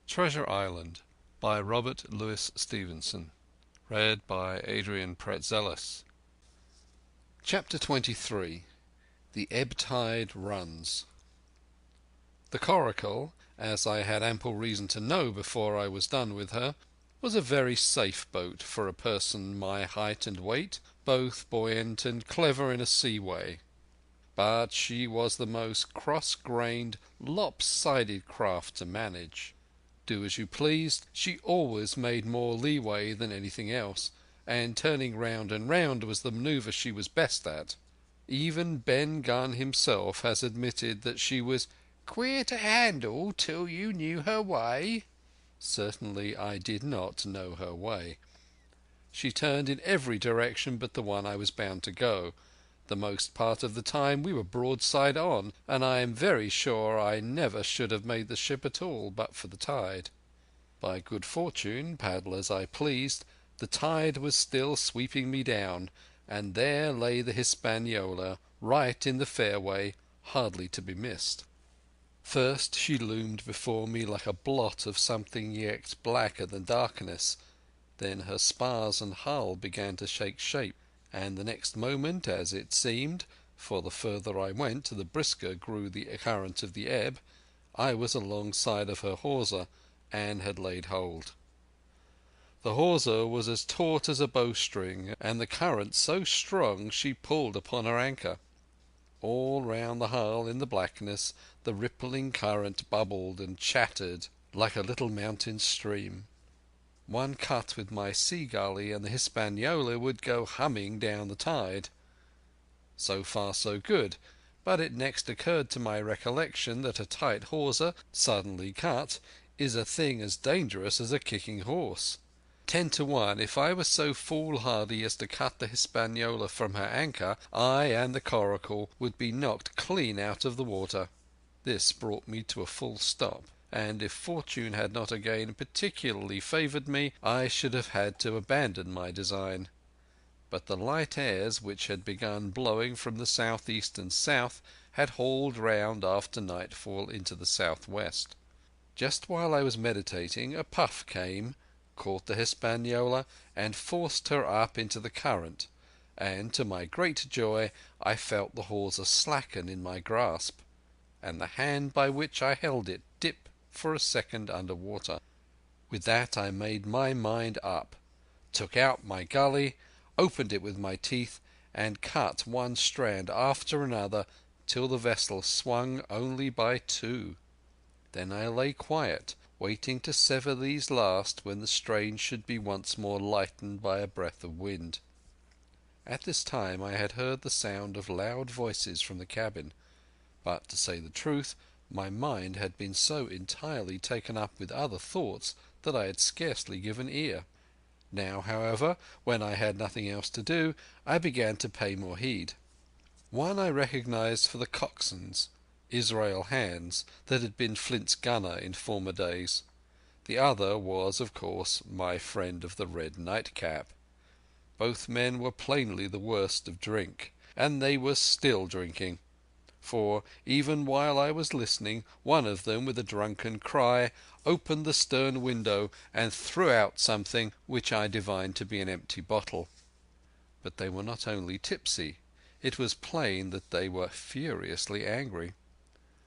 Treasure Island by Robert Louis Stevenson. Read by Adrian Pretzelis. Chapter 23. The Ebb Tide Runs. The Coracle, as I had ample reason to know before I was done with her, was a very safe boat for a person my height and weight, both buoyant and clever in a sea way. But she was the most cross-grained, lopsided craft to manage. Do as you pleased, she always made more leeway than anything else, and turning round and round was the manoeuvre she was best at. Even Ben Gunn himself has admitted that she was "queer to handle till you knew her way." Certainly I did not know her way. She turned in every direction but the one I was bound to go. The most part of the time we were broadside on, and I am very sure I never should have made the ship at all but for the tide. By good fortune, paddle as I pleased, the tide was still sweeping me down, and there lay the Hispaniola, right in the fairway, hardly to be missed. First she loomed before me like a blot of something yet blacker than darkness. Then her spars and hull began to take shape, and the next moment, as it seemed, for the further I went the brisker grew the current of the ebb, I was alongside of her hawser and had laid hold. The hawser was as taut as a bowstring, and the current so strong she pulled upon her anchor. All round the hull in the blackness the rippling current bubbled and chattered like a little mountain stream. One cut with my sea gully and the Hispaniola would go humming down the tide. So far so good, but it next occurred to my recollection that a tight hawser, suddenly cut, is a thing as dangerous as a kicking horse. 10 to 1, if I was so foolhardy as to cut the Hispaniola from her anchor, I and the Coracle would be knocked clean out of the water. This brought me to a full stop, and if fortune had not again particularly favoured me, I should have had to abandon my design. But the light airs which had begun blowing from the southeast and south had hauled round after nightfall into the southwest. Just while I was meditating a puff came, caught the Hispaniola and forced her up into the current, and to my great joy I felt the hawser slacken in my grasp, and the hand by which I held it dip for a second under water. With that I made my mind up, took out my gully, opened it with my teeth, and cut one strand after another till the vessel swung only by 2. Then I lay quiet, waiting to sever these last when the strain should be once more lightened by a breath of wind. At this time I had heard the sound of loud voices from the cabin, but, to say the truth, my mind had been so entirely taken up with other thoughts that I had scarcely given ear. Now, however, when I had nothing else to do, I began to pay more heed. One I recognized for the coxswain's, Israel Hands, that had been Flint's gunner in former days. The other was, of course, my friend of the red nightcap. Both men were plainly the worst of drink, and they were still drinking, for, even while I was listening, one of them, with a drunken cry, opened the stern window and threw out something which I divined to be an empty bottle. But they were not only tipsy, it was plain that they were furiously angry.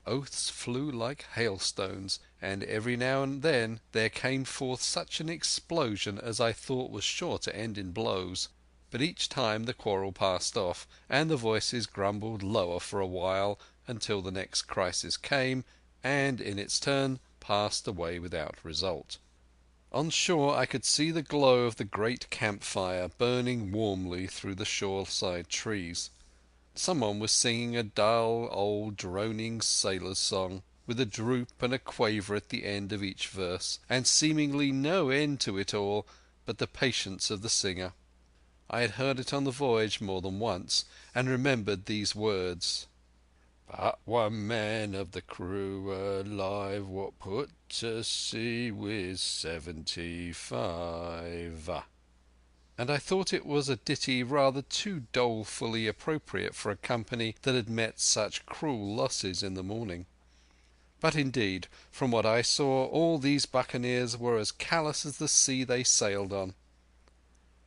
Oaths flew like hailstones, and every now and then there came forth such an explosion as I thought was sure to end in blows. But each time the quarrel passed off, and the voices grumbled lower for a while until the next crisis came, and in its turn passed away without result. On shore I could see the glow of the great campfire burning warmly through the shoreside trees. Someone was singing a dull old droning sailor's song, with a droop and a quaver at the end of each verse, and seemingly no end to it all but the patience of the singer. I had heard it on the voyage more than once, and remembered these words: "But one man of the crew alive, what put to sea with 75. And I thought it was a ditty rather too dolefully appropriate for a company that had met such cruel losses in the morning. But indeed, from what I saw, all these buccaneers were as callous as the sea they sailed on.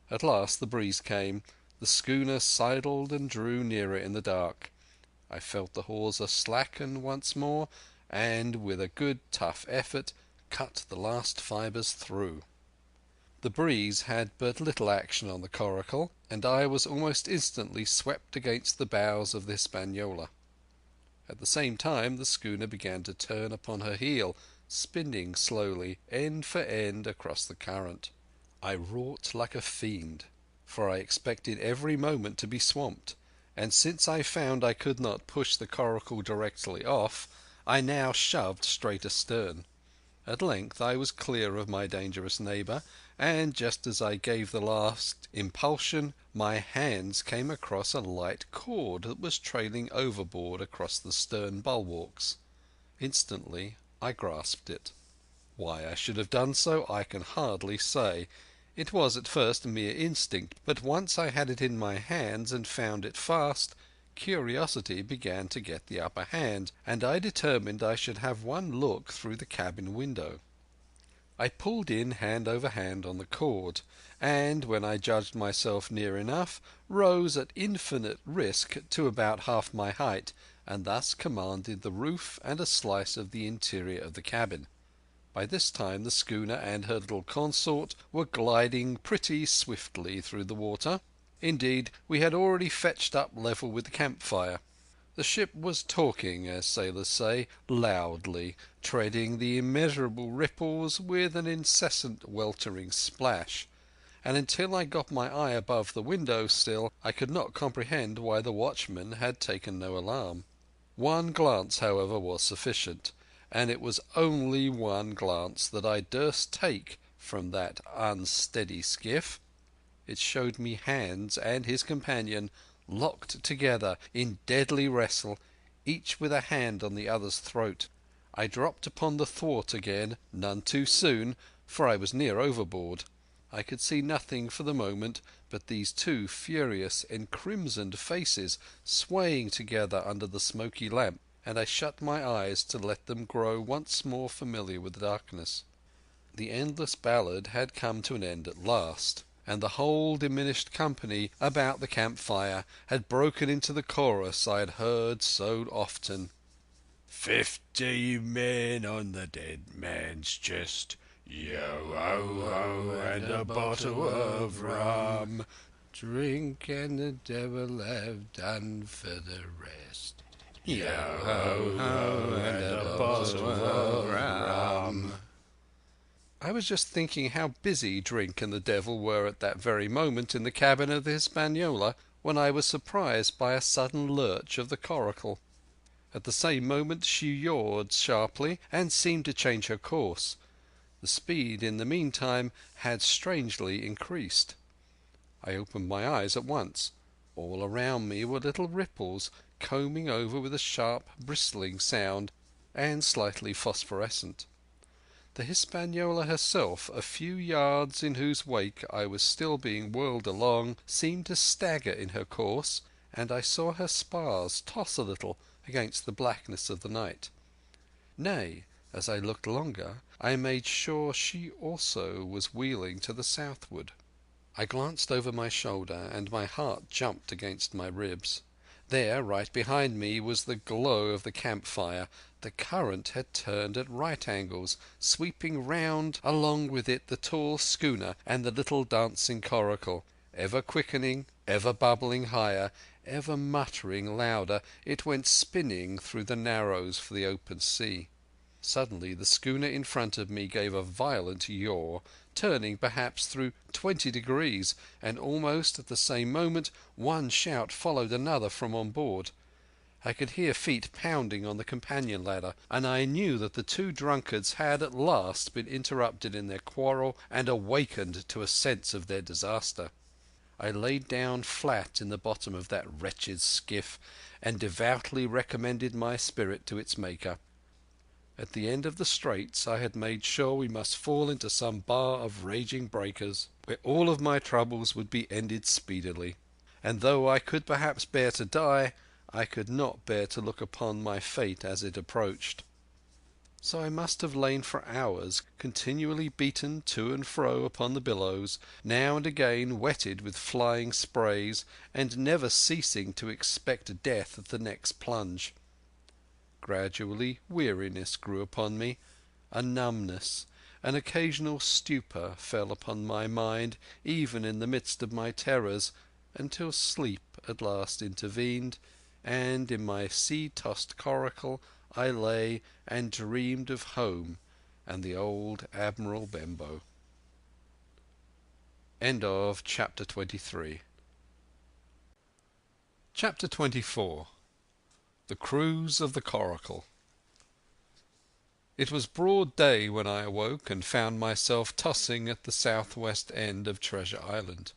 At last the breeze came. The schooner sidled and drew nearer in the dark. I felt the hawser slacken once more, and with a good tough effort cut the last fibres through. The breeze had but little action on the coracle, and I was almost instantly swept against the bows of the Hispaniola. At the same time the schooner began to turn upon her heel, spinning slowly, end for end, across the current. I wrought like a fiend, for I expected every moment to be swamped, and since I found I could not push the coracle directly off, I now shoved straight astern. At length I was clear of my dangerous neighbour, and just as I gave the last impulsion, my hands came across a light cord that was trailing overboard across the stern bulwarks. Instantly I grasped it. Why I should have done so I can hardly say. It was at first mere instinct, but once I had it in my hands and found it fast, curiosity began to get the upper hand, and I determined I should have one look through the cabin window. I pulled in hand over hand on the cord, and, when I judged myself near enough, rose at infinite risk to about half my height, and thus commanded the roof and a slice of the interior of the cabin. By this time the schooner and her little consort were gliding pretty swiftly through the water. Indeed, we had already fetched up level with the campfire. The ship was talking, as sailors say, loudly, treading the immeasurable ripples with an incessant weltering splash, and until I got my eye above the window sill I could not comprehend why the watchman had taken no alarm. One glance, however, was sufficient, and it was only one glance that I durst take from that unsteady skiff. It showed me Hans and his companion locked together in deadly wrestle, each with a hand on the other's throat. I dropped upon the thwart again, none too soon, for I was near overboard. I could see nothing for the moment but these two furious, encrimsoned faces swaying together under the smoky lamp, and I shut my eyes to let them grow once more familiar with the darkness. The endless ballad had come to an end at last, and the whole diminished company about the campfire had broken into the chorus I had heard so often. 50 men on the dead man's chest, yo-ho-ho, and a bottle of rum. Drink and the devil have done for the rest. Yo-ho-ho, and a bottle of rum. I was just thinking how busy drink and the devil were at that very moment in the cabin of the Hispaniola when I was surprised by a sudden lurch of the coracle. At the same moment she yawed sharply and seemed to change her course. The speed in the meantime had strangely increased. I opened my eyes at once. All around me were little ripples, combing over with a sharp bristling sound, and slightly phosphorescent. The Hispaniola herself, a few yards in whose wake I was still being whirled along, seemed to stagger in her course, and I saw her spars toss a little against the blackness of the night. Nay, as I looked longer, I made sure she also was wheeling to the southward. I glanced over my shoulder, and my heart jumped against my ribs. There, right behind me, was the glow of the campfire. The current had turned at right angles, sweeping round along with it the tall schooner and the little dancing coracle. Ever quickening, ever bubbling higher, ever muttering louder, it went spinning through the narrows for the open sea. Suddenly the schooner in front of me gave a violent yaw, turning perhaps through 20 degrees, and almost at the same moment one shout followed another from on board. I could hear feet pounding on the companion ladder, and I knew that the two drunkards had at last been interrupted in their quarrel and awakened to a sense of their disaster. I laid down flat in the bottom of that wretched skiff and devoutly recommended my spirit to its Maker. At the end of the straits I had made sure we must fall into some bar of raging breakers, where all of my troubles would be ended speedily. And though I could perhaps bear to die, I could not bear to look upon my fate as it approached. So I must have lain for hours, continually beaten to and fro upon the billows, now and again wetted with flying sprays, and never ceasing to expect death at the next plunge. Gradually weariness grew upon me, a numbness, an occasional stupor fell upon my mind even in the midst of my terrors, until sleep at last intervened, and in my sea-tossed coracle I lay and dreamed of home and the old Admiral Benbow. Chapter 23. Chapter 24. The Cruise of the Coracle. It was broad day when I awoke and found myself tossing at the southwest end of Treasure Island.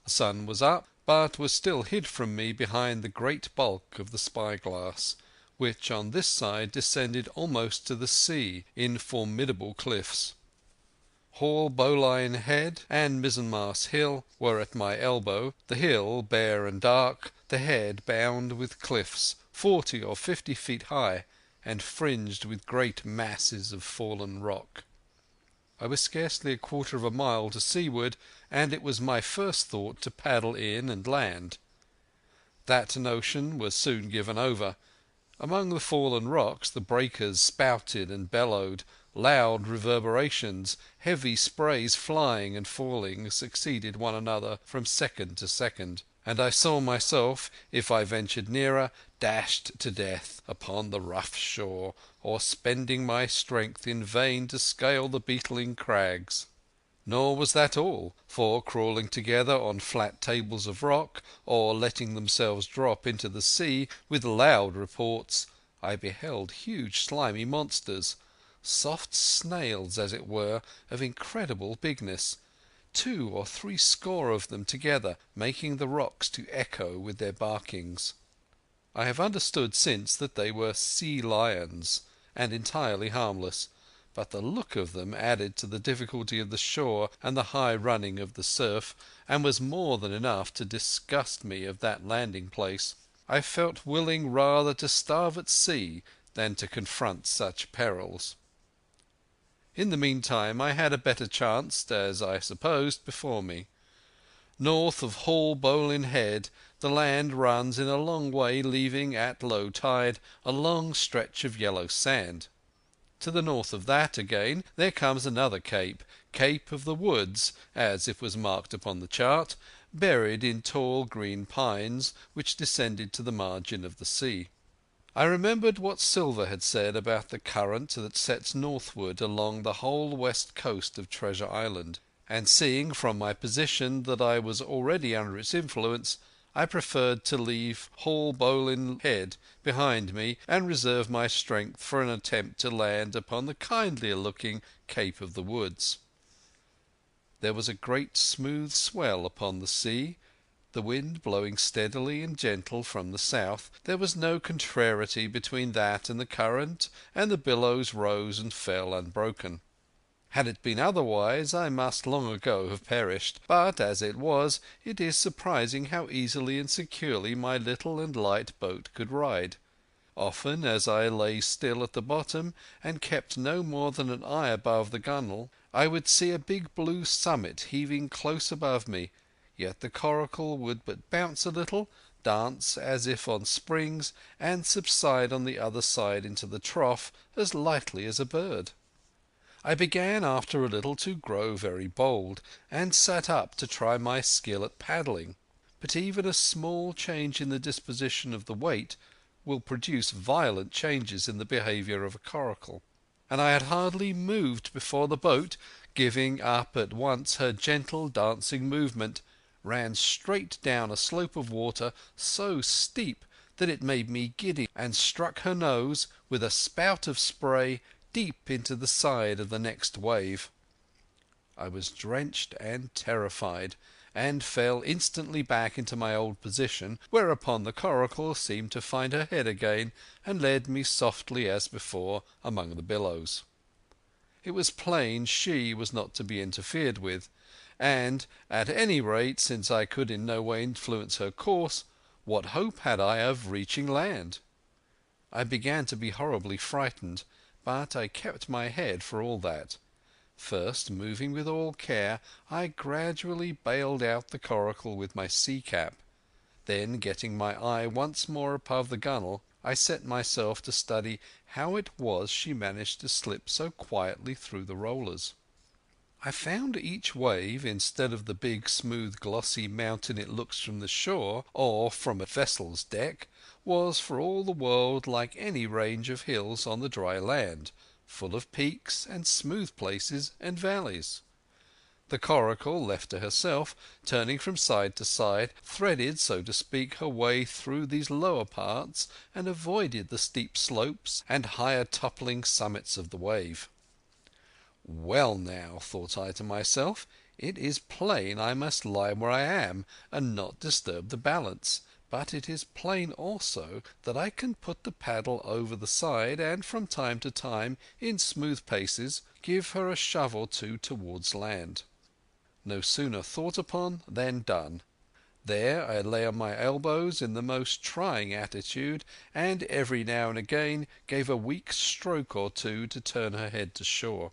The sun was up, but was still hid from me behind the great bulk of the spyglass, which on this side descended almost to the sea in formidable cliffs. Hall Bowline Head and Mizzenmast Hill were at my elbow, the hill bare and dark, the head bound with cliffs 40 or 50 feet high and fringed with great masses of fallen rock. I was scarcely a quarter of a mile to seaward, and it was my first thought to paddle in and land. That notion was soon given over. Among the fallen rocks the breakers spouted and bellowed, loud reverberations, heavy sprays flying and falling succeeded one another from second to second, and I saw myself, if I ventured nearer, dashed to death upon the rough shore, or spending my strength in vain to scale the beetling crags. Nor was that all, for crawling together on flat tables of rock, or letting themselves drop into the sea with loud reports, I beheld huge slimy monsters, soft snails as it were, of incredible bigness, 2 or 3 score of them together, making the rocks to echo with their barkings. I have understood since that they were sea lions, and entirely harmless, but the look of them added to the difficulty of the shore and the high running of the surf, and was more than enough to disgust me of that landing place. I felt willing rather to starve at sea than to confront such perils. In the meantime I had a better chance, as I supposed, before me. North of Hall Bowline Head the land runs in a long way, leaving at low tide a long stretch of yellow sand. To the north of that again there comes another cape, Cape of the Woods, as it was marked upon the chart, buried in tall green pines which descended to the margin of the sea. I remembered what Silver had said about the current that sets northward along the whole west coast of Treasure Island, and seeing from my position that I was already under its influence, I preferred to leave Hall Bowline Head behind me and reserve my strength for an attempt to land upon the kindlier looking Cape of the Woods. There was a great smooth swell upon the sea, the wind blowing steadily and gentle from the south. There was no contrariety between that and the current, and the billows rose and fell unbroken. Had it been otherwise I must long ago have perished, but as it was, it is surprising how easily and securely my little and light boat could ride. Often, as I lay still at the bottom and kept no more than an eye above the gunwale, I would see a big blue summit heaving close above me, yet the coracle would but bounce a little, dance as if on springs, and subside on the other side into the trough as lightly as a bird. I began after a little to grow very bold, and sat up to try my skill at paddling. But even a small change in the disposition of the weight will produce violent changes in the behaviour of a coracle, and I had hardly moved before the boat, giving up at once her gentle dancing movement, ran straight down a slope of water so steep that it made me giddy, and struck her nose, with a spout of spray, deep into the side of the next wave. I was drenched and terrified, and fell instantly back into my old position, whereupon the coracle seemed to find her head again and led me softly as before among the billows. It was plain she was not to be interfered with, and, at any rate, since I could in no way influence her course, what hope had I of reaching land? I began to be horribly frightened, but I kept my head for all that. First, moving with all care, I gradually bailed out the coracle with my sea cap. Then, getting my eye once more above the gunwale, I set myself to study how it was she managed to slip so quietly through the rollers. I found each wave, instead of the big, smooth, glossy mountain it looks from the shore or from a vessel's deck, was for all the world like any range of hills on the dry land, full of peaks and smooth places and valleys. The coracle, left to herself, turning from side to side, threaded, so to speak, her way through these lower parts and avoided the steep slopes and higher toppling summits of the wave. Well now, thought I to myself, it is plain I must lie where I am and not disturb the balance, but it is plain also that I can put the paddle over the side and from time to time, in smooth paces, give her a shove or two towards land. No sooner thought upon than done. There I lay on my elbows in the most trying attitude, and every now and again gave a weak stroke or two to turn her head to shore.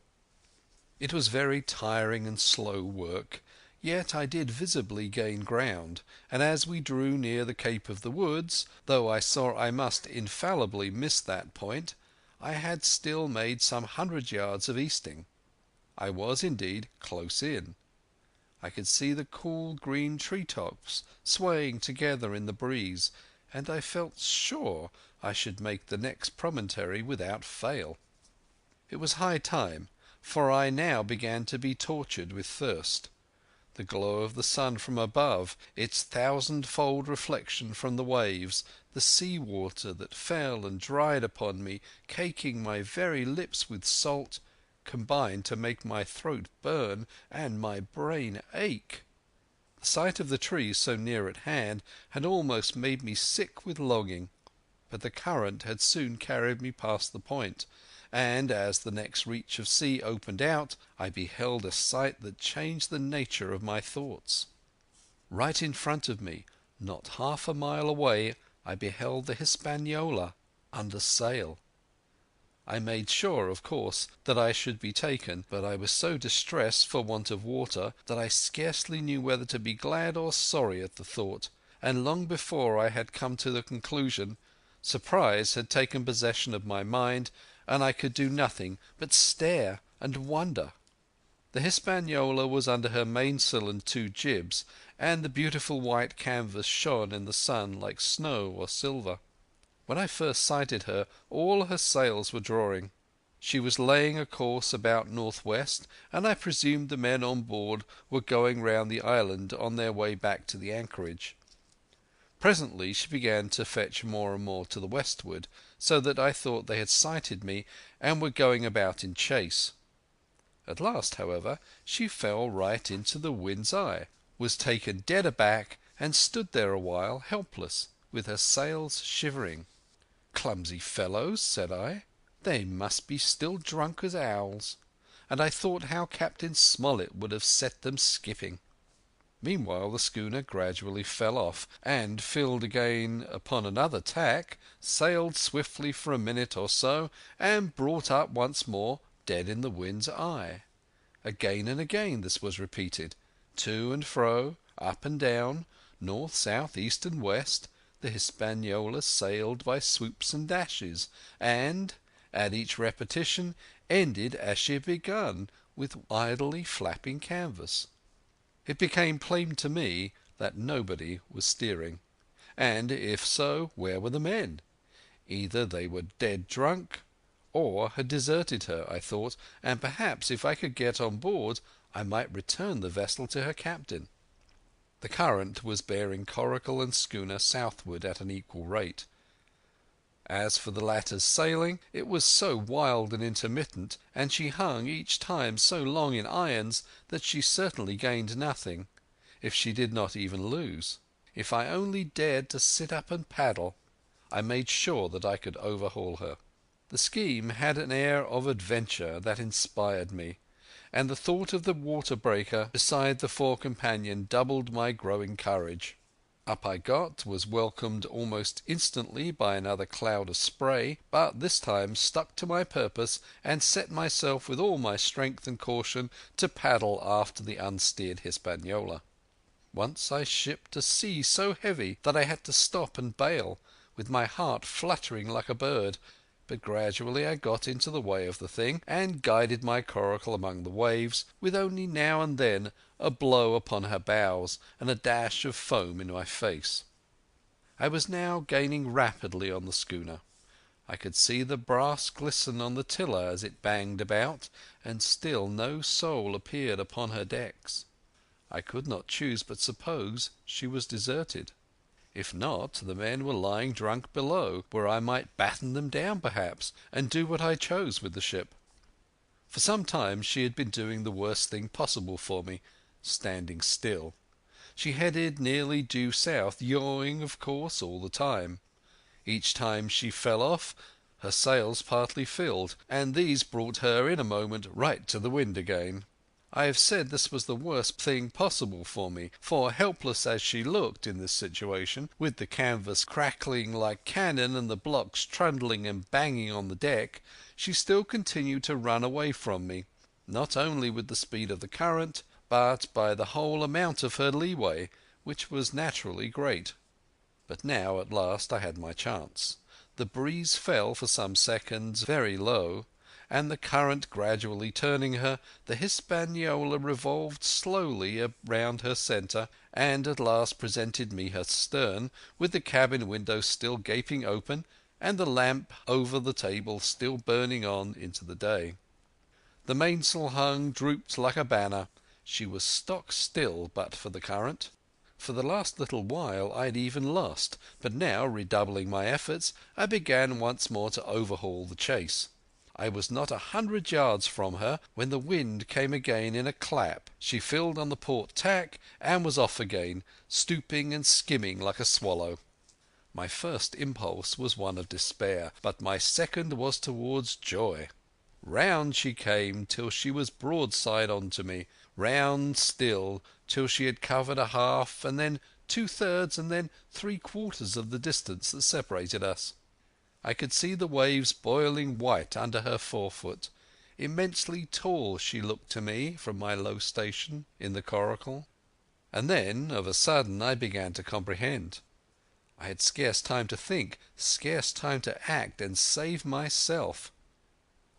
It was very tiring and slow work, yet I did visibly gain ground, and as we drew near the Cape of the Woods, though I saw I must infallibly miss that point, I had still made some 100 yards of easting. I was indeed close in. I could see the cool green tree-tops swaying together in the breeze, and I felt sure I should make the next promontory without fail. It was high time, for I now began to be tortured with thirst. The glow of the sun from above, its thousand-fold reflection from the waves, the sea-water that fell and dried upon me, caking my very lips with salt, combined to make my throat burn and my brain ache. The sight of the trees so near at hand had almost made me sick with longing, but the current had soon carried me past the point, and as the next reach of sea opened out, I beheld a sight that changed the nature of my thoughts. Right in front of me, not half a mile away, I beheld the Hispaniola under sail. I made sure, of course, that I should be taken, but I was so distressed for want of water that I scarcely knew whether to be glad or sorry at the thought, and long before I had come to the conclusion, surprise had taken possession of my mind, and I could do nothing but stare and wonder. The Hispaniola was under her mainsail and two jibs, and the beautiful white canvas shone in the sun like snow or silver. When I first sighted her, all her sails were drawing. She was laying a course about northwest, and I presumed the men on board were going round the island on their way back to the anchorage. Presently she began to fetch more and more to the westward, so that I thought they had sighted me and were going about in chase. At last, however, she fell right into the wind's eye, was taken dead aback, and stood there a while helpless, with her sails shivering. "Clumsy fellows," said I, "they must be still drunk as owls," and I thought how Captain Smollett would have set them skipping. Meanwhile the schooner gradually fell off, and, filled again upon another tack, sailed swiftly for a minute or so, and brought up once more dead in the wind's eye. Again and again this was repeated. To and fro, up and down, north, south, east and west, the Hispaniola sailed by swoops and dashes, and, at each repetition, ended as she had begun, with idly flapping canvas. It became plain to me that nobody was steering, and if so, where were the men? Either they were dead drunk, or had deserted her, I thought, and perhaps if I could get on board I might return the vessel to her captain. The current was bearing coracle and schooner southward at an equal rate. As for the latter's sailing, it was so wild and intermittent, and she hung each time so long in irons, that she certainly gained nothing, if she did not even lose. If I only dared to sit up and paddle, I made sure that I could overhaul her. The scheme had an air of adventure that inspired me, and the thought of the water breaker beside the fore companion doubled my growing courage. Up I got, was welcomed almost instantly by another cloud of spray, but this time stuck to my purpose and set myself with all my strength and caution to paddle after the unsteered Hispaniola. Once I shipped a sea so heavy that I had to stop and bail, with my heart fluttering like a bird, but gradually I got into the way of the thing, and guided my coracle among the waves, with only now and then a blow upon her bows and a dash of foam in my face. I was now gaining rapidly on the schooner. I could see the brass glisten on the tiller as it banged about, and still no soul appeared upon her decks. I could not choose but suppose she was deserted. If not, the men were lying drunk below, where I might batten them down perhaps, and do what I chose with the ship. For some time she had been doing the worst thing possible for me, standing still. She headed nearly due south, yawing of course all the time. Each time she fell off, her sails partly filled, and these brought her in a moment right to the wind again. I have said this was the worst thing possible for me, for helpless as she looked in this situation, with the canvas crackling like cannon and the blocks trundling and banging on the deck, she still continued to run away from me, not only with the speed of the current, but by the whole amount of her leeway, which was naturally great. But now at last I had my chance. The breeze fell for some seconds very low, and the current gradually turning her, the Hispaniola revolved slowly round her centre, and at last presented me her stern, with the cabin window still gaping open and the lamp over the table still burning on into the day. The mainsail hung drooped like a banner. She was stock still but for the current. For the last little while I had even lost, but now, redoubling my efforts, I began once more to overhaul the chase. I was not 100 yards from her when the wind came again in a clap. She filled on the port tack and was off again, stooping and skimming like a swallow. My first impulse was one of despair, but my second was towards joy. Round she came till she was broadside on to me, round still till she had covered a half and then 2/3 and then 3/4 of the distance that separated us. I could see the waves boiling white under her forefoot. Immensely tall she looked to me from my low station in the coracle. And then of a sudden I began to comprehend. I had scarce time to think, scarce time to act and save myself.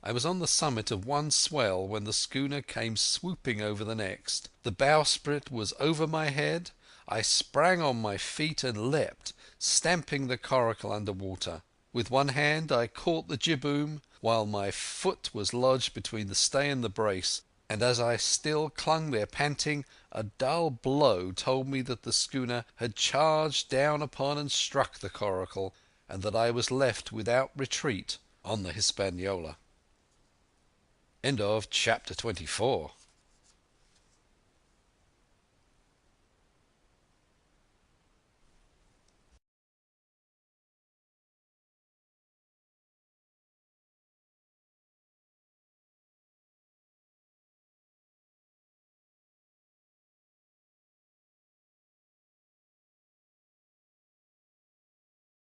I was on the summit of one swell when the schooner came swooping over the next. The bowsprit was over my head. I sprang on my feet and leapt, stamping the coracle under water. With one hand I caught the jibboom, while my foot was lodged between the stay and the brace, and as I still clung there panting, a dull blow told me that the schooner had charged down upon and struck the coracle, and that I was left without retreat on the Hispaniola. Chapter 24